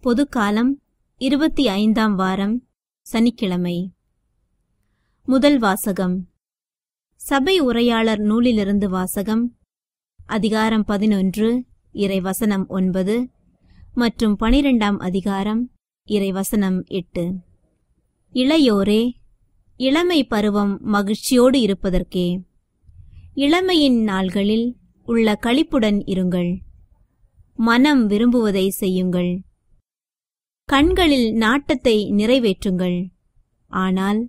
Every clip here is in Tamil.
பொதுக்காலம் 25ஆம் வாரம் சனிக்கிழமை. முதல் வாசகம் சபை உரையாளர் நூலிலிருந்து வாசகம். அதிகாரம் 11 இறைவசனம் 9 மற்றும் 12ஆம் அதிகாரம் இறைவசனம் 8. இளையோரே, இளமை பருவம் மகிழ்ச்சியோடு இருப்பதற்கே. இளமையின் நாள்களில் உள்ள களிப்புடன் இருங்கள். மனம் விரும்புவதை செய்யுங்கள். கண்களில் நாட்டத்தை நிறைவேற்றுங்கள். ஆனால்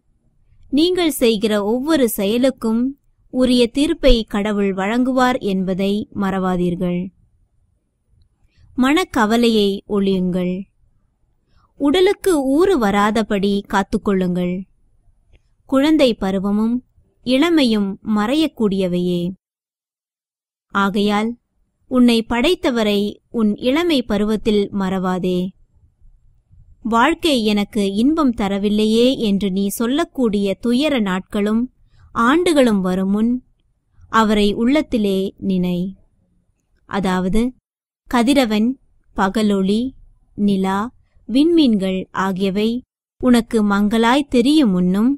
நீங்கள் செய்கிற ஒவ்வொரு செயலுக்கும் உரிய தீர்ப்பை கடவுள் வழங்குவார் என்பதை மறவாதீர்கள். மனக்கவலையை ஒழியுங்கள். உடலுக்கு ஊறு வராதபடி காத்துக்கொள்ளுங்கள். குழந்தை பருவமும் இளமையும் மறையக்கூடியவையே. ஆகையால் உன்னை படைத்தவரை உன் இளமை பருவத்தில் மறவாதே. வாழ்க்கை எனக்கு இன்பம் தரவில்லையே என்று நீ சொல்லக்கூடிய துயர நாட்களும் ஆண்டுகளும் வருமுன் அவரை உள்ளத்திலே நினை. அதாவது கதிரவன், பகலொளி, நிலா, விண்மீன்கள் ஆகியவை உனக்கு மங்களாய் தெரியும் முன்னும்,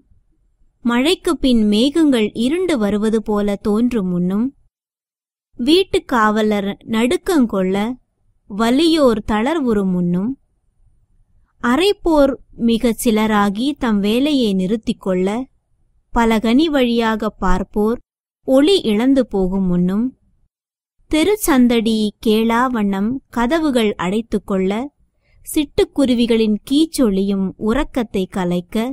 மழைக்கு பின் மேகங்கள் இருண்டு வருவது போல தோன்றும் முன்னும், வீட்டுக் காவலர் நடுக்கங்கொள்ள வலியோர் தளர்வுறும் முன்னும், அரைப்போர் மிகச் சிலராகி தம் வேலையை நிறுத்திக் கொள்ள பலகனி வழியாக பார்ப்போர் ஒளி இழந்து போகும் முன்னும், தெருச்சந்தடி கேளா வண்ணம் கதவுகள் அடைத்துக் கொள்ள சிட்டுக்குருவிகளின் கீச்சொலியும் உறக்கத்தை கலைக்க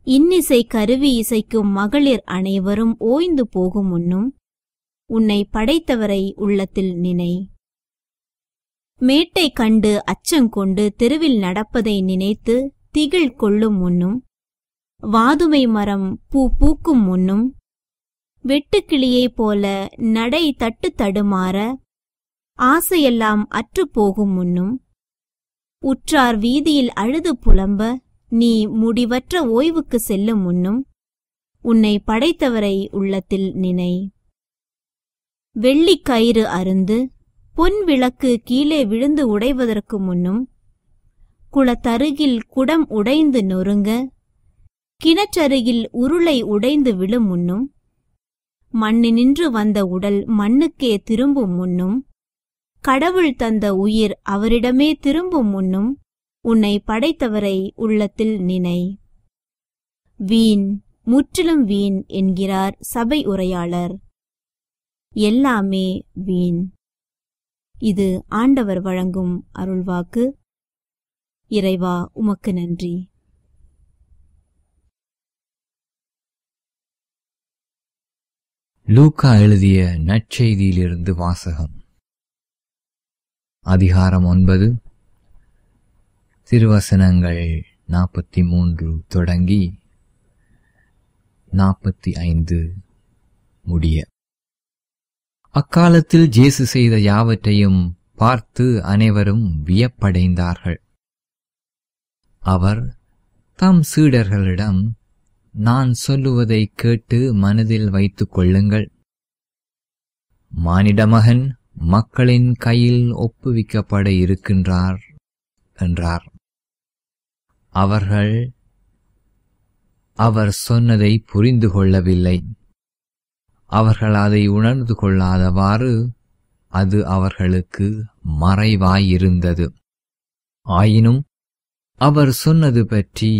இன்னிசை கருவி இசைக்கும் மகளிர் அனைவரும் ஓய்ந்து போகும் முன்னும் உன்னை படைத்தவரை உள்ளத்தில் நினை. மேட்டை கண்டு அச்சங்கொண்டு தெருவில் நடப்பதை நினைத்து திகில் கொள்ளும் முன்னும், வாதுமை மரம் பூ பூக்கும் முன்னும், வெட்டுக்கிளியைப் போல நடை தட்டு தடுமாற ஆசையெல்லாம் அற்றுப்போகும் முன்னும், உற்றார் வீதியில் அழுது புலம்ப நீ முடிவற்ற ஓய்வுக்கு செல்லும் முன்னும் உன்னை படைத்தவரை உள்ளத்தில் நினை. வெள்ளிக் கயிறு அருந்து பொன் விளக்கு கீழே விழுந்து உடைவதற்கு முன்னும், குளத்தருகில் குடம் உடைந்து நொறுங்க, கிணற்றருகில் உருளை உடைந்து விழும் முன்னும், மண்ணினின்று வந்த உடல் மண்ணுக்கே திரும்பும் முன்னும், கடவுள் தந்த உயிர் அவரிடமே திரும்பும் முன்னும் உன்னை படைத்தவரை உள்ளத்தில் நினை. வீண், முற்றிலும் வீண் என்கிறார் சபை உரையாளர். எல்லாமே வீண். இது ஆண்டவர் வழங்கும் அருள்வாக்கு. இறைவா, உமக்கு நன்றி. லூக்கா எழுதிய நற்செய்தியிலிருந்து வாசகம். அதிகாரம் 9 திருவசனங்கள் 43 தொடங்கி 45 முடிய. அக்காலத்தில் இயேசு செய்த யாவற்றையும் பார்த்து அனைவரும் வியப்படைந்தார்கள். அவர் தம் சீடர்களிடம், நான் சொல்லுவதை கேட்டு மனதில் வைத்துக் கொள்ளுங்கள். மானிடமகன் மக்களின் கையில் ஒப்புவிக்கப்பட இருக்கின்றார் என்றார். அவர்கள் அவர் சொன்னதை புரிந்து கொள்ளவில்லை. அவர்கள் அதை உணர்ந்து கொள்ளாதவாறு அது அவர்களுக்கு மறைவாயிருந்தது. ஆயினும் அவர் சொன்னது பற்றி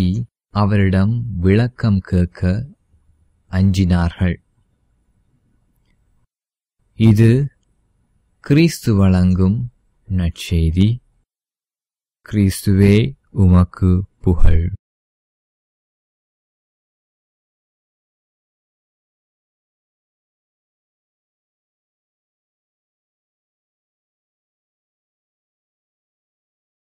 அவரிடம் விளக்கம் கேட்க அஞ்சினார்கள். இது கிறிஸ்து வழங்கும் நற்செய்தி. கிறிஸ்துவே, உமக்கு புகழ்.